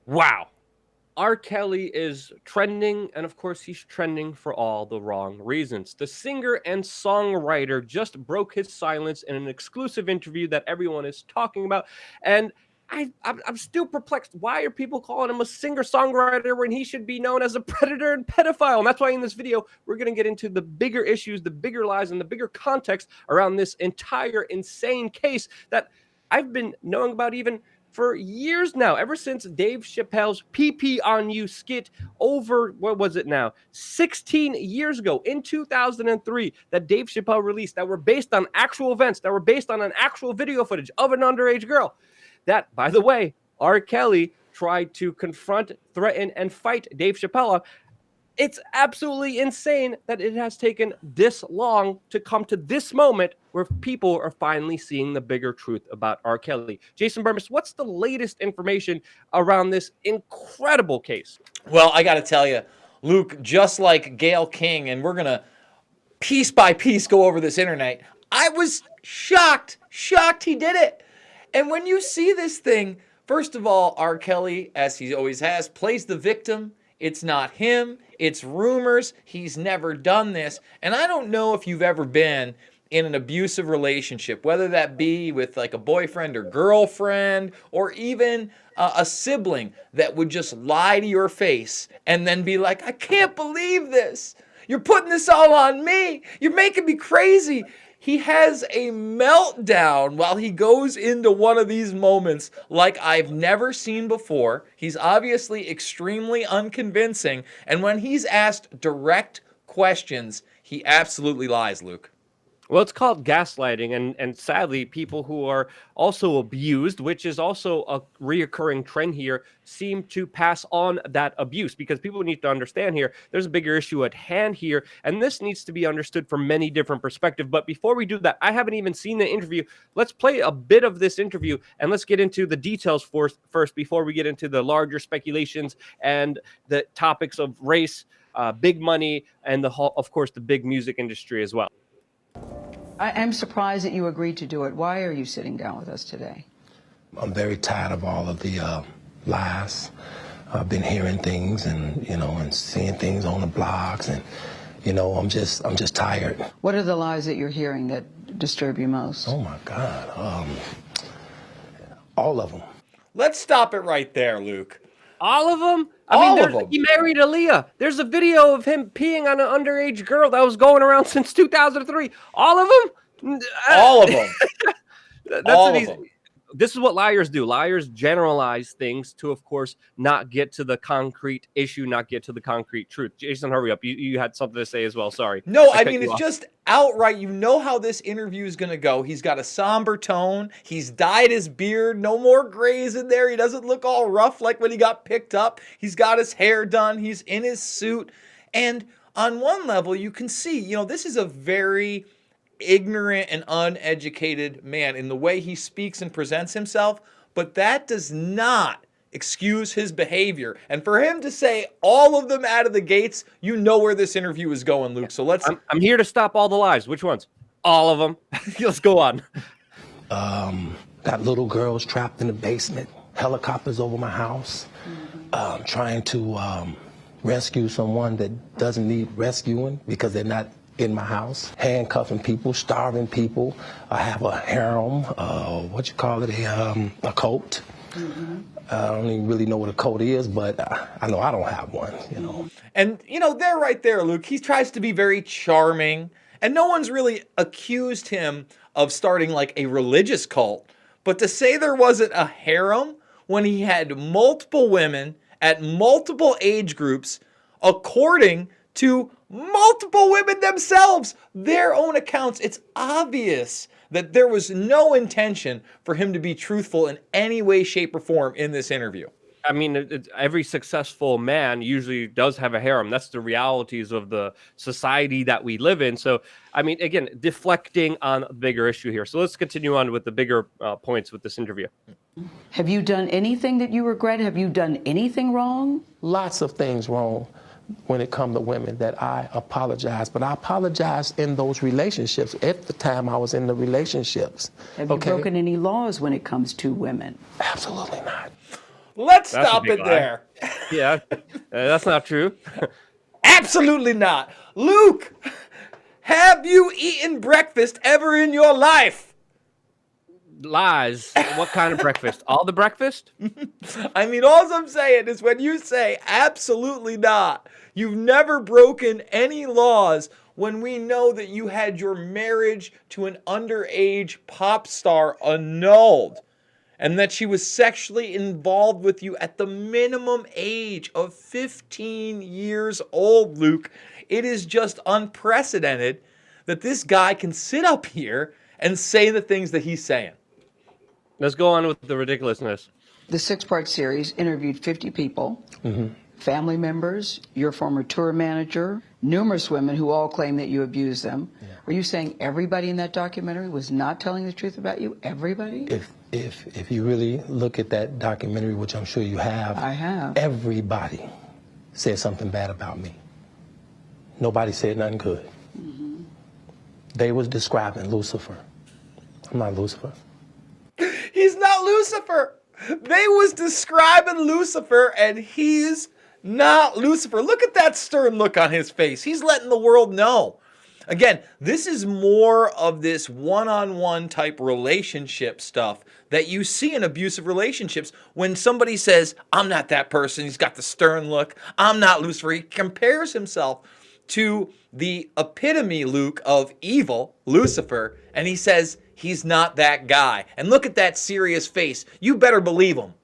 Wow. R. Kelly is trending, and of course, he's trending for all the wrong reasons. The singer and songwriter just broke his silence in an exclusive interview that everyone is talking about. And I'm still perplexed. Why are people calling him a singer-songwriter when he should be known as a predator and pedophile? And that's why in this video, we're going to get into the bigger issues, the bigger lies, and the bigger context around this entire insane case that I've been knowing about even for years now, ever since Dave Chappelle's PP on You skit over, what was it now, 16 years ago in 2003 that Dave Chappelle released that were based on actual events, that were based on an actual video footage of an underage girl. That, by the way, R. Kelly tried to confront, threaten, and fight Dave Chappelle. It's absolutely insane that it has taken this long to come to this moment where people are finally seeing the bigger truth about R. Kelly. Jason Burmis, what's the latest information around this incredible case? Well, I got to tell you, Luke, just like Gayle King, and we're going to piece by piece go over this internet, I was shocked he did it. And when you see this thing, first of all, R. Kelly, as he always has, plays the victim. It's not him. It's rumors. He's never done this. And I don't know if you've ever been in an abusive relationship, whether that be with like a boyfriend or girlfriend, or even a sibling that would just lie to your face and then be like, I can't believe this. You're putting this all on me. You're making me crazy. He has a meltdown while he goes into one of these moments like I've never seen before. He's obviously extremely unconvincing. And when he's asked direct questions, he absolutely lies, Luke. Well, it's called gaslighting, and sadly, people who are also abused, which is also a reoccurring trend here, seem to pass on that abuse, because people need to understand here, there's a bigger issue at hand here, and this needs to be understood from many different perspectives. But before we do that, I haven't even seen the interview. Let's play a bit of this interview, and let's get into the details first before we get into the larger speculations and the topics of race, big money, and of course, the big music industry as well. I am surprised that you agreed to do it. Why are you sitting down with us today? I'm very tired of all of the lies. I've been hearing things and seeing things on the blogs, and I'm just tired. What are the lies that you're hearing that disturb you most? Oh my God, all of them. Let's stop it right there, Luke. All of them? All of them. He married Aaliyah. There's a video of him peeing on an underage girl that was going around since 2003. All of them? All of them. All of them. This is what liars do. Liars generalize things to, of course, not get to the concrete issue, not get to the concrete truth. Jason, hurry up. You had something to say as well. Sorry. No, I mean, it's just outright. You know how this interview is going to go. He's got a somber tone. He's dyed his beard. No more grays in there. He doesn't look all rough like when he got picked up. He's got his hair done. He's in his suit. And on one level, you can see, this is a very ignorant and uneducated man in the way he speaks and presents himself, but that does not excuse his behavior. And for him to say all of them out of the gates, you know where this interview is going, Luke. So I'm here to stop all the lies. Which ones? All of them. Let's go on. Got little girls trapped in the basement, helicopters over my house, trying to rescue someone that doesn't need rescuing because they're not in my house, handcuffing people, starving people. I have a harem, a cult. Mm-hmm. I don't even really know what a cult is, but I know I don't have one, And, they're right there, Luke. He tries to be very charming, and no one's really accused him of starting like a religious cult. But to say there wasn't a harem when he had multiple women at multiple age groups, according to multiple women themselves, their own accounts, it's obvious that there was no intention for him to be truthful in any way, shape, or form in this interview. I mean, every successful man usually does have a harem. That's the realities of the society that we live in. So, I mean, again, deflecting on a bigger issue here. So let's continue on with the bigger points with this interview. Have you done anything that you regret? Have you done anything wrong? Lots of things wrong when it comes to women that I apologize. But I apologize in those relationships at the time I was in the relationships. Have you broken any laws when it comes to women? Absolutely not. Let's That's a stop big it lie. there. Yeah, that's not true. Absolutely not. Luke, have you eaten breakfast ever in your life? Lies. What kind of breakfast? All the breakfast? I mean, all I'm saying is when you say absolutely not, you've never broken any laws when we know that you had your marriage to an underage pop star annulled and that she was sexually involved with you at the minimum age of 15 years old, Luke. It is just unprecedented that this guy can sit up here and say the things that he's saying. Let's go on with the ridiculousness. The 6-part series interviewed 50 people, family members, your former tour manager, numerous women who all claim that you abused them. Yeah. Are you saying everybody in that documentary was not telling the truth about you? Everybody? If you really look at that documentary, which I'm sure you have, I have. Everybody said something bad about me. Nobody said nothing good. They was describing Lucifer. I'm not Lucifer. He's not Lucifer. They was describing Lucifer, and he's not Lucifer. Look at that stern look on his face. He's letting the world know. Again, this is more of this one-on-one type relationship stuff that you see in abusive relationships when somebody says, I'm not that person. He's got the stern look. I'm not Lucifer. He compares himself to the epitome, Luke, of evil, Lucifer, and he says he's not that guy. And look at that serious face. You better believe him.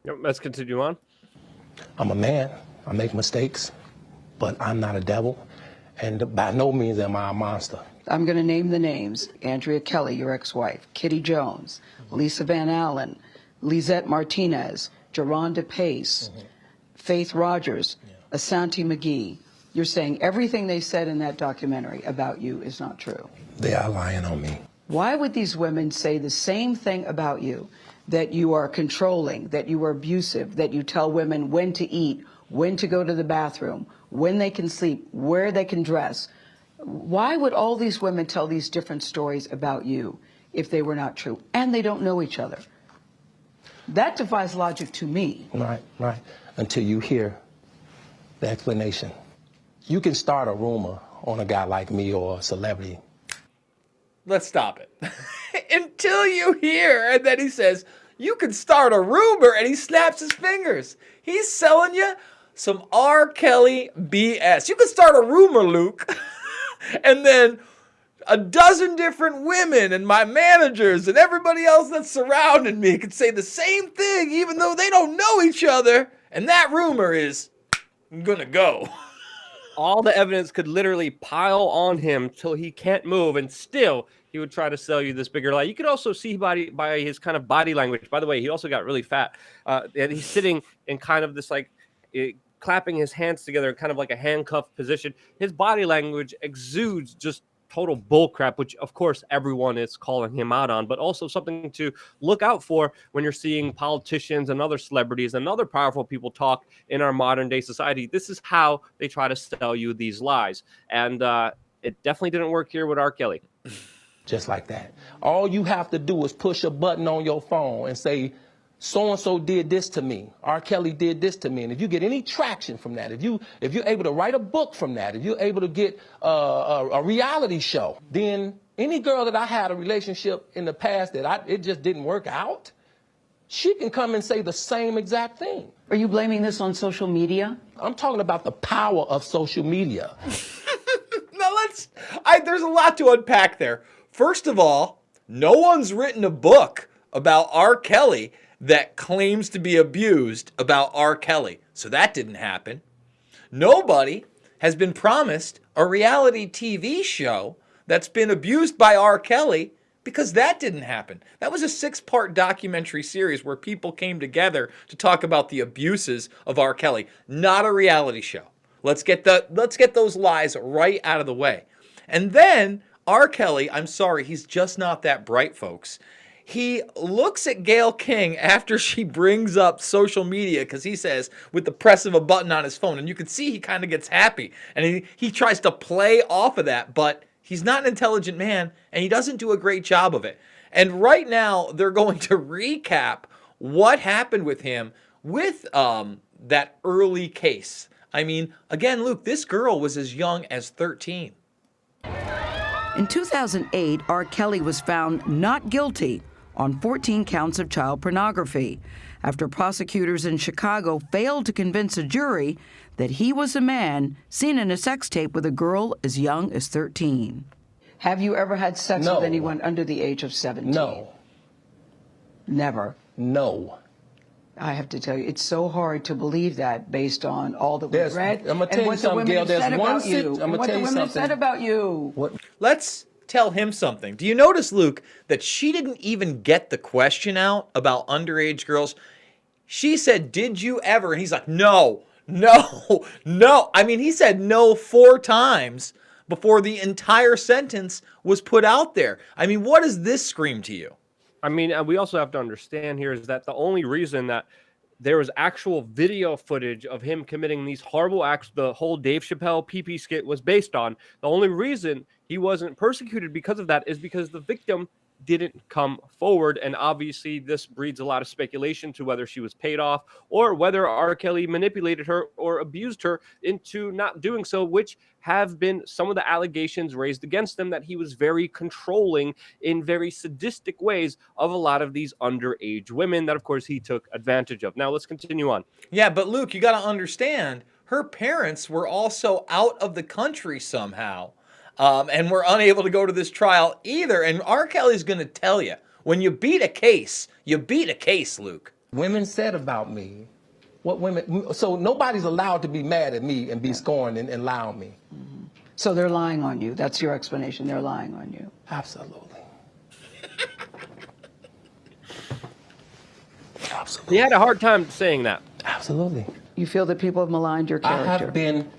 Yep, let's continue on. I'm a man. I make mistakes, but I'm not a devil. And by no means am I a monster. I'm going to name the names. R.Kelly, your ex-wife, Kitty Jones, Lisa Van Allen, Lisette Martinez, Geronda Pace, Faith Rogers, Asante McGee. You're saying everything they said in that documentary about you is not true. They are lying on me. Why would these women say the same thing about you, that you are controlling, that you are abusive, that you tell women when to eat, when to go to the bathroom, when they can sleep, where they can dress? Why would all these women tell these different stories about you if they were not true? And they don't know each other. That defies logic to me. Right. Until you hear the explanation. You can start a rumor on a guy like me or a celebrity. Let's stop it. Until you hear, and then he says, you can start a rumor, and he snaps his fingers. He's selling you some R. Kelly BS. You can start a rumor, Luke, and then a dozen different women and my managers and everybody else that's surrounding me could say the same thing, even though they don't know each other, and that rumor is gonna go. All the evidence could literally pile on him till he can't move, and still he would try to sell you this bigger lie. You could also see by his kind of body language. By the way, he also got really fat. And he's sitting in kind of this clapping his hands together, kind of like a handcuffed position. His body language exudes just total bullcrap, which of course everyone is calling him out on, but also something to look out for when you're seeing politicians and other celebrities and other powerful people talk in our modern day society. This is how they try to sell you these lies. And it definitely didn't work here with R. Kelly. Just like that. All you have to do is push a button on your phone and say, so-and-so did this to me. R. Kelly did this to me. And if you get any traction from that, if you're able to write a book from that, if you're able to get a reality show, then any girl that I had a relationship in the past that it just didn't work out, she can come and say the same exact thing. Are you blaming this on social media? I'm talking about the power of social media. Now there's a lot to unpack there. First of all, no one's written a book about R. Kelly that claims to be abused about R. Kelly. So that didn't happen. Nobody has been promised a reality TV show that's been abused by R. Kelly because that didn't happen. That was a 6-part documentary series where people came together to talk about the abuses of R. Kelly, not a reality show. Let's get those lies right out of the way. And then R. Kelly, I'm sorry, he's just not that bright, folks. He looks at Gayle King after she brings up social media because he says, with the press of a button on his phone, and you can see he kind of gets happy. And he tries to play off of that, but he's not an intelligent man, and he doesn't do a great job of it. And right now, they're going to recap what happened with him with that early case. I mean, again, Luke, this girl was as young as 13. In 2008, R. Kelly was found not guilty on 14 counts of child pornography after prosecutors in Chicago failed to convince a jury that he was a man seen in a sex tape with a girl as young as 13. Have you ever had sex No. with anyone under the age of 17? No. Never. No. I have to tell you, it's so hard to believe that based on all that we've read I'm gonna tell and you what the something, women Gayle. have There's said one about you. I'm gonna What tell the you women have something. said about you. What? Let's tell him something. Do you notice, Luke, that she didn't even get the question out about underage girls? She said, "Did you ever?" And he's like, "No, no, no." I mean, he said no 4 times before the entire sentence was put out there. I mean, what does this scream to you? I mean, we also have to understand here is that the only reason that there was actual video footage of him committing these horrible acts the whole Dave Chappelle PP skit was based on, the only reason he wasn't persecuted because of that is because the victim didn't come forward. And obviously this breeds a lot of speculation to whether she was paid off or whether R. Kelly manipulated her or abused her into not doing so, which have been some of the allegations raised against him, that he was very controlling in very sadistic ways of a lot of these underage women that of course he took advantage of. Now let's continue on. Yeah, but Luke, you got to understand, her parents were also out of the country somehow. And were unable to go to this trial either. And R. Kelly's going to tell you, when you beat a case, Luke. Women said about me, what women, so nobody's allowed to be mad at me and be scorned and lie on me. So they're lying on you. That's your explanation. They're lying on you. Absolutely. He Absolutely. had a hard time saying that. Absolutely. You feel that people have maligned your character. I have been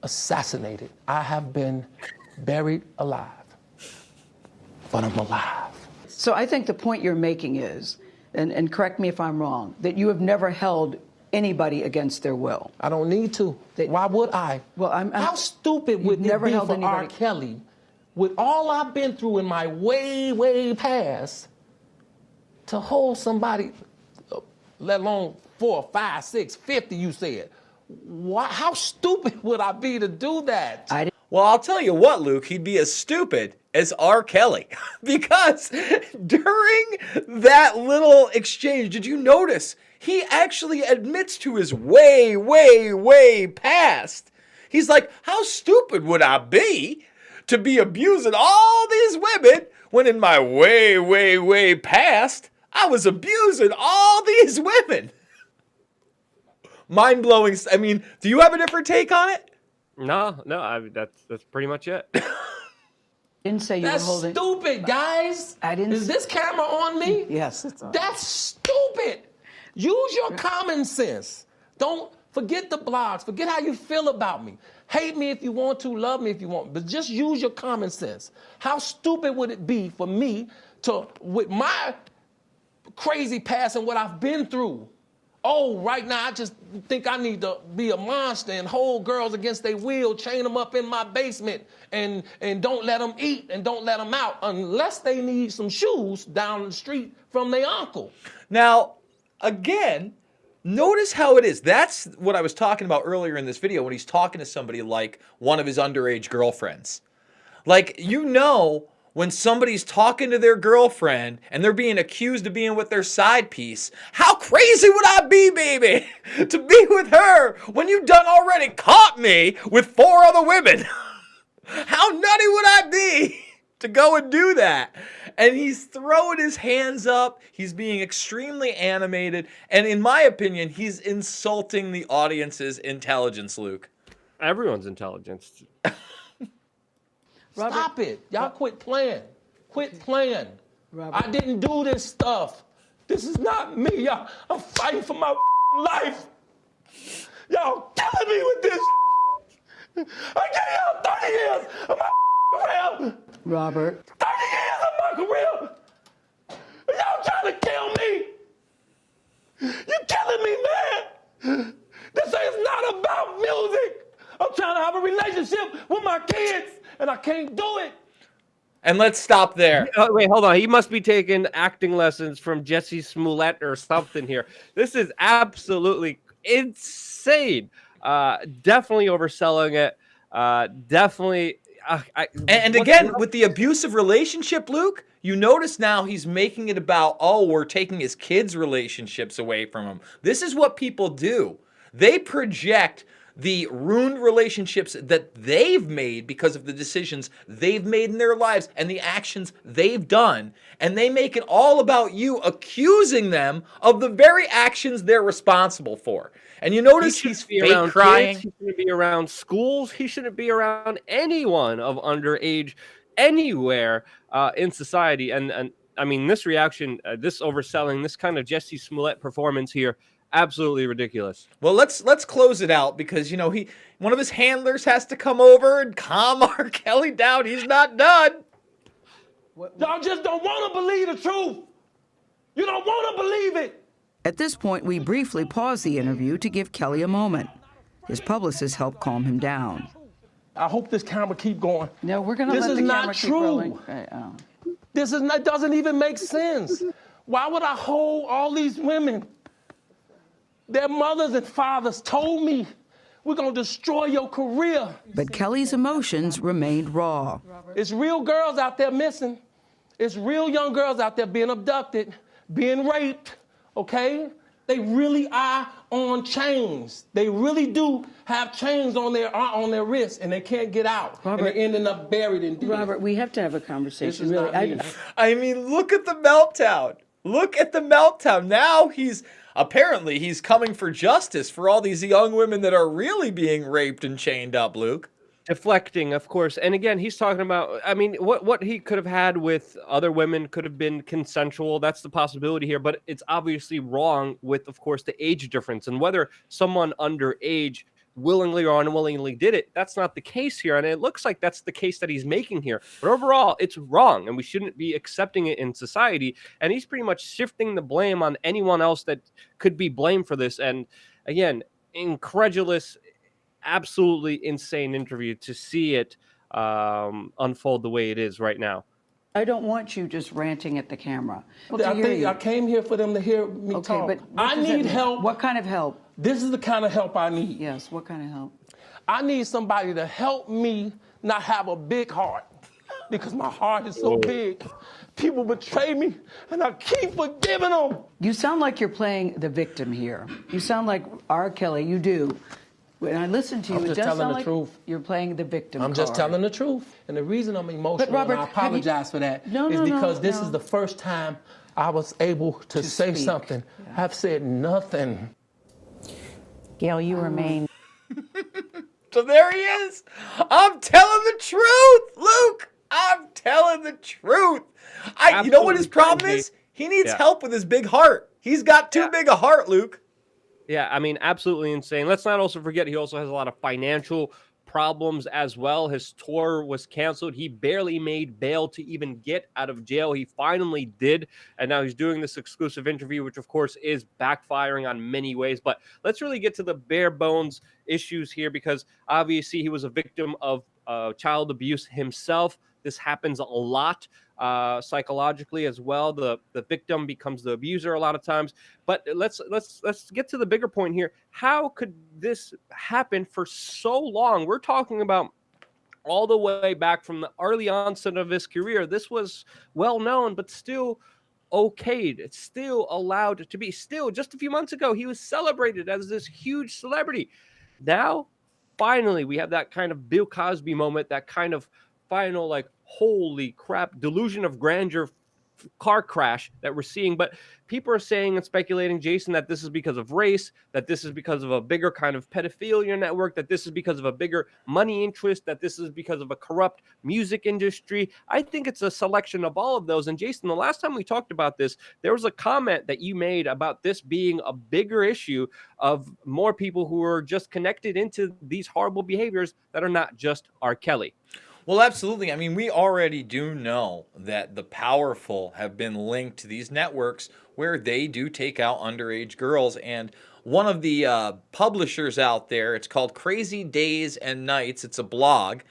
assassinated. I have been buried alive. But I'm alive. So I think the point you're making is, and correct me if I'm wrong, that you have never held anybody against their will. I don't need to. Why would I? Well, How stupid would it never be held for R. anybody- Kelly, with all I've been through in my way, way past, to hold somebody, let alone 4, 5, 6, 50, you said. Why, how stupid would I be to do that? Well, I'll tell you what, Luke, he'd be as stupid as R. Kelly. Because during that little exchange, did you notice he actually admits to his way, way, way past? He's like, how stupid would I be to be abusing all these women when in my way, way, way past, I was abusing all these women? Mind-blowing. I mean, do you have a different take on it? No, that's pretty much it. Didn't say you That's were holding. stupid, guys. I didn't. Is this camera on me? Yes, it's on. That's stupid. Use your common sense. Don't forget the blogs. Forget how you feel about me. Hate me if you want to, love me if you want, but just use your common sense. How stupid would it be for me to, with my crazy past and what I've been through, oh, right now I just think I need to be a monster and hold girls against their will, chain them up in my basement, and don't let them eat and don't let them out unless they need some shoes down the street from their uncle. Now, again, notice how it is. That's what I was talking about earlier in this video when he's talking to somebody like one of his underage girlfriends. Like, you know, when somebody's talking to their girlfriend and they're being accused of being with their side piece, how crazy would I be, baby, to be with her when you done already caught me with 4 other women? How nutty would I be to go and do that? And he's throwing his hands up. He's being extremely animated. And in my opinion, he's insulting the audience's intelligence, Luke. Everyone's intelligence. Stop it. Y'all quit playing. Quit playing. Robert. I didn't do this stuff. This is not me. Y'all, I'm fighting for my life. Y'all killing me with this. I gave y'all 30 years of my career. Robert. 30 years of my career. Y'all trying to kill me. You're killing me, man. This is not about music. I'm trying to have a relationship with my kids, and I can't do it. And let's stop there. Oh, wait, hold on. He must be taking acting lessons from Jesse Smollett or something here. This is absolutely insane. Definitely overselling it. Definitely. And again, with the abusive relationship, Luke, you notice now he's making it about, oh, we're taking his kids' relationships away from him. This is what people do. They project the ruined relationships that they've made because of the decisions they've made in their lives and the actions they've done, and they make it all about you, accusing them of the very actions they're responsible for. And you notice he's fake crying. Kids. He shouldn't be around schools. He shouldn't be around anyone of underage anywhere in society. And I mean, this reaction, this overselling, this kind of Jesse Smollett performance here, absolutely ridiculous. Well, let's close it out because one of his handlers has to come over and calm R. Kelly down. He's not done. Y'all just don't want to believe the truth. You don't want to believe it. At this point, we briefly pause the interview to give Kelly a moment. His publicist helped calm him down. I hope this camera keep going. No, we're going to let the camera keep rolling. This is not, doesn't even make sense. Why would I hold all these women? Their mothers and fathers told me, we're going to destroy your career. But Kelly's emotions remained raw. It's real girls out there missing. It's real young girls out there being abducted, being raped, okay? They really are on chains. They really do have chains on their wrists, and they can't get out. Robert, and they're ending up buried in deep. Robert, we have to have a conversation. This is Really, not me. I mean, look at the meltdown. Look at the meltdown. Now he's coming for justice for all these young women that are really being raped and chained up, Luke. Deflecting, of course. And again, he's talking about, I mean, what he could have had with other women could have been consensual. That's the possibility here, but it's obviously wrong with, of course, the age difference. And whether someone underage willingly or unwillingly did it, that's not the case here. And it looks like that's the case that he's making here. But overall, it's wrong, and we shouldn't be accepting it in society. And he's pretty much shifting the blame on anyone else that could be blamed for this. And again, incredulous, absolutely insane interview to see it unfold the way it is right now. I don't want you just ranting at the camera. I came here for them to hear me talk. But I need help. What kind of help? This is the kind of help I need. Yes, what kind of help? I need somebody to help me not have a big heart, because my heart is so big. People betray me, and I keep forgiving them. You sound like you're playing the victim here. You sound like R. Kelly, you do. When I listen to you, it does sound like you're playing the victim I'm just telling the truth. And the reason I'm emotional, Robert, and I apologize for that, is because this is the first time I was able to say speak. something. Yeah. I've said nothing. Gayle, you remain. So there he is. I'm telling the truth, Luke. I'm telling the truth. You know what his problem is? He needs help with his big heart. He's got too big a heart, Luke. Yeah, I mean, absolutely insane. Let's not also forget he also has a lot of financial problems as well. His tour was canceled. He barely made bail to even get out of jail. He finally did, and now he's doing this exclusive interview, which of course is backfiring on many ways. But let's really get to the bare bones issues here, because obviously he was a victim of child abuse himself. This happens a lot psychologically as well. The victim becomes the abuser a lot of times. But let's get to the bigger point here. How could this happen for so long? We're talking about all the way back from the early onset of his career. This was well known, but still okayed. It's still allowed to be. Still, just a few months ago, he was celebrated as this huge celebrity. Now, finally, we have that kind of Bill Cosby moment, that kind of final, like, holy crap, delusion of grandeur car crash that we're seeing. But people are saying and speculating, Jason, that this is because of race, that this is because of a bigger kind of pedophilia network, that this is because of a bigger money interest, that this is because of a corrupt music industry. I think it's a selection of all of those. And Jason, the last time we talked about this, there was a comment that you made about this being a bigger issue of more people who are just connected into these horrible behaviors that are not just R. Kelly. Well, absolutely. I mean, we already do know that the powerful have been linked to these networks where they do take out underage girls. And one of the publishers out there, it's called Crazy Days and Nights. It's a blog.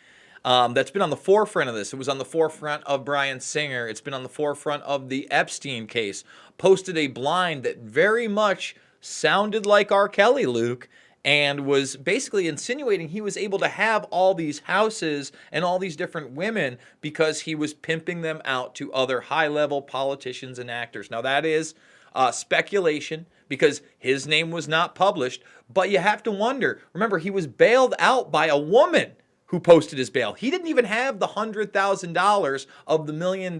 that's been on the forefront of this. It was on the forefront of Bryan Singer. It's been on the forefront of the Epstein case. Posted a blind that very much sounded like R. Kelly, Luke, and was basically insinuating he was able to have all these houses and all these different women because he was pimping them out to other high-level politicians and actors. Now, that is speculation because his name was not published, but you have to wonder. Remember, he was bailed out by a woman who posted his bail. He didn't even have the $100,000 of the $1 million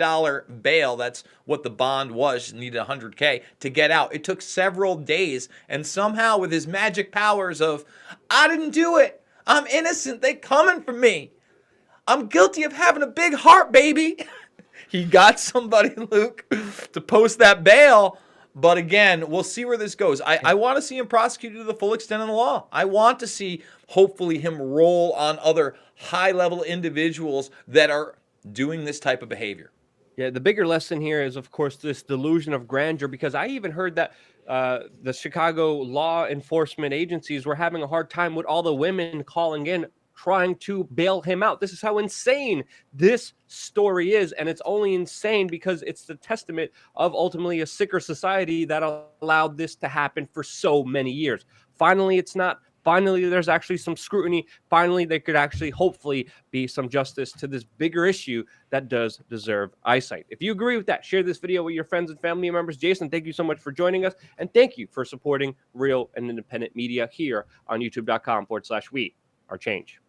bail. That's what the bond was. He needed $100K to get out. It took several days, and somehow with his magic powers of, I didn't do it. I'm innocent. They coming for me. I'm guilty of having a big heart, baby. He got somebody, Luke, to post that bail. But again, we'll see where this goes. I want to see him prosecuted to the full extent of the law. I want to see, hopefully, him roll on other high-level individuals that are doing this type of behavior. Yeah, the bigger lesson here is, of course, this delusion of grandeur, because I even heard that the Chicago law enforcement agencies were having a hard time with all the women calling in trying to bail him out. This is how insane this story is, and it's only insane because it's the testament of ultimately a sicker society that allowed this to happen for so many years. Finally, it's not. Finally, there's actually some scrutiny. Finally, there could actually hopefully be some justice to this bigger issue that does deserve eyesight. If you agree with that, share this video with your friends and family members. Jason, thank you so much for joining us, and thank you for supporting real and independent media here on youtube.com/we are change.